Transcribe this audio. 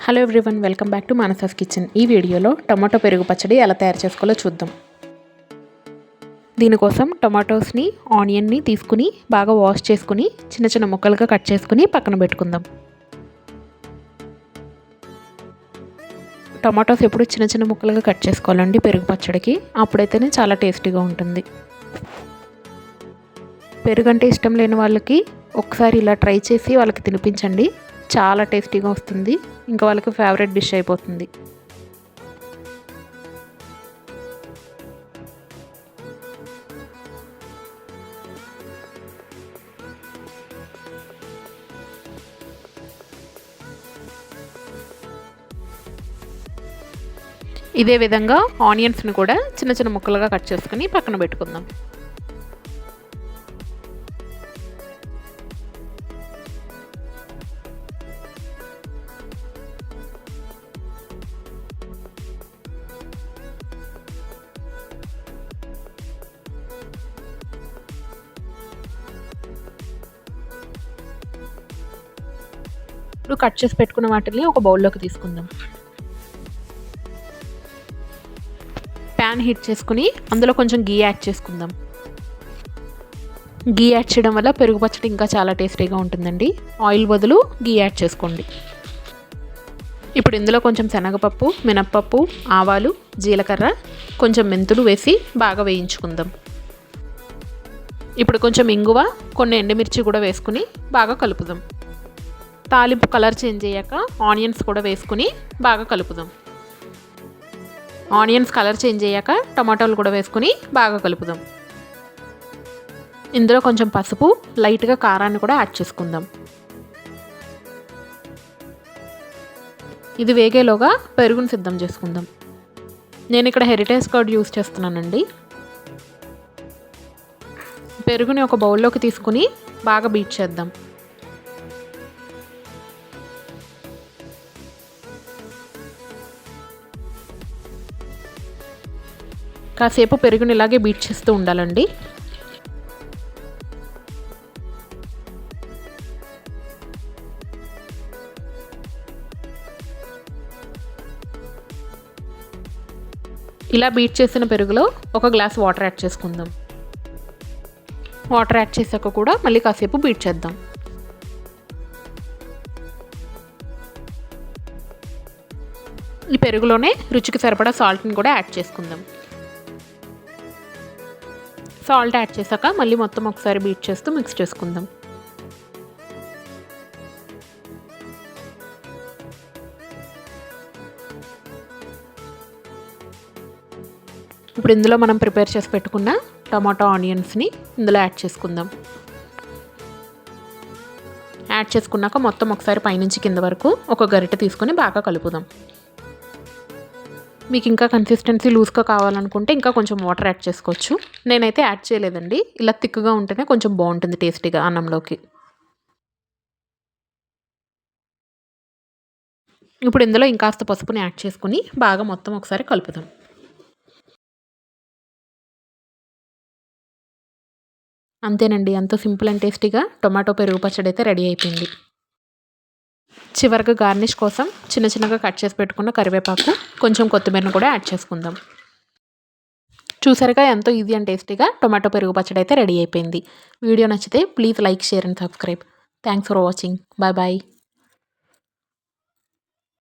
Hello everyone, welcome back to Manasa's kitchen. ఈ వీడియోలో tomato పెరుగు పచ్చడి ఎలా తయారు చేసుకోవాలో చూద్దాం. దీనికోసం టమాటోస్ని, ఆనియన్ని తీసుకుని బాగా వాష్ చేసుకుని చిన్న చిన్న ముక్కలుగా కట్ చేసుకుని పక్కన పెట్టుకుందాం. టమాటోస్ ఎప్పుడు చిన్న చిన్న ముక్కలుగా కట్ చేసుకోవాలండి పెరుగు పచ్చడికి, అప్పుడైతేనే చాలా టేస్టీగా ఉంటుంది. పెరుగు అంటే ఇష్టం లేని వాళ్ళకి ఒకసారి ఇలా ట్రై చేసి వాళ్ళకి తినిపించండి, చాలా టేస్టీగా వస్తుంది. ఇంకా వాళ్ళకి ఫేవరెట్ డిష్ అయిపోతుంది. ఇదే విధంగా ఆనియన్స్ని కూడా చిన్న చిన్న ముక్కలుగా కట్ చేసుకుని పక్కన పెట్టుకుందాం. ఇప్పుడు కట్ చేసి పెట్టుకున్న వాటిని ఒక బౌల్లోకి తీసుకుందాం. ప్యాన్ హీట్ చేసుకుని అందులో కొంచెం గీ యాడ్ చేసుకుందాం. గీ యాడ్ చేయడం వల్ల పెరుగు పచ్చడి ఇంకా చాలా టేస్టీగా ఉంటుందండి. ఆయిల్ బదులు గీ యాడ్ చేసుకోండి. ఇప్పుడు ఇందులో కొంచెం శనగపప్పు, మినప్పప్పు, ఆవాలు, జీలకర్ర, కొంచెం మెంతులు వేసి బాగా వేయించుకుందాం. ఇప్పుడు కొంచెం ఇంగువ, కొన్ని ఎండుమిర్చి కూడా వేసుకుని బాగా కలుపుదాం. తాలింపు కలర్ చేంజ్ అయ్యాక ఆనియన్స్ కూడా వేసుకుని బాగా కలుపుదాం. ఆనియన్స్ కలర్ చేంజ్ అయ్యాక టమాటాలు కూడా వేసుకుని బాగా కలుపుదాం. ఇందులో కొంచెం పసుపు, లైట్గా కారాన్ని కూడా యాడ్ చేసుకుందాం. ఇది వేగేలోగా పెరుగును సిద్ధం చేసుకుందాం. నేను ఇక్కడ హెరిటేజ్ కర్డ్ యూస్ చేస్తున్నానండి. పెరుగుని ఒక బౌల్లోకి తీసుకుని బాగా బీట్ చేద్దాం. కాసేపు పెరుగుని ఇలాగే బీట్ చేస్తూ ఉండాలండి. ఇలా బీట్ చేసిన పెరుగులో ఒక గ్లాస్ వాటర్ యాడ్ చేసుకుందాం. వాటర్ యాడ్ చేసాక కూడా మళ్ళీ కాసేపు బీట్ చేద్దాం. ఈ పెరుగులోనే రుచికి సరిపడా సాల్ట్ని కూడా యాడ్ చేసుకుందాం. సాల్ట్ యాడ్ చేశాక మళ్ళీ మొత్తం ఒకసారి బీట్ చేస్తూ మిక్స్ చేసుకుందాం. ఇప్పుడు ఇందులో మనం ప్రిపేర్ చేసి పెట్టుకున్న టమాటో ఆనియన్స్ని ఇందులో యాడ్ చేసుకుందాం. యాడ్ చేసుకున్నాక మొత్తం ఒకసారి పైనుంచి కింద వరకు ఒక గరిటె తీసుకొని బాగా కలుపుదాం. మీకు ఇంకా కన్సిస్టెన్సీ లూజ్గా కావాలనుకుంటే ఇంకా కొంచెం వాటర్ యాడ్ చేసుకోవచ్చు. నేనైతే యాడ్ చేయలేదండి. ఇలా థిక్గా ఉంటేనే కొంచెం బాగుంటుంది టేస్టీగా అన్నంలోకి. ఇప్పుడు ఇందులో ఇంకాస్త పసుపుని యాడ్ చేసుకుని బాగా మొత్తం ఒకసారి కలుపుదాం. అంతేనండి, ఎంతో సింపుల్ అండ్ టేస్టీగా టొమాటో పెరుగు పచ్చడి అయితే రెడీ అయిపోయింది. చివరిగా గార్నిష్ కోసం చిన్న చిన్నగా కట్ చేసి పెట్టుకున్న కరివేపాకు, కొంచెం కొత్తిమీరను కూడా యాడ్ చేసుకుందాం. చూసారుగా, ఎంతో ఈజీ అండ్ టేస్టీగా టొమాటో పెరుగు పచ్చడి అయితే రెడీ అయిపోయింది. వీడియో నచ్చితే please like, share and subscribe. Thanks for watching. Bye bye.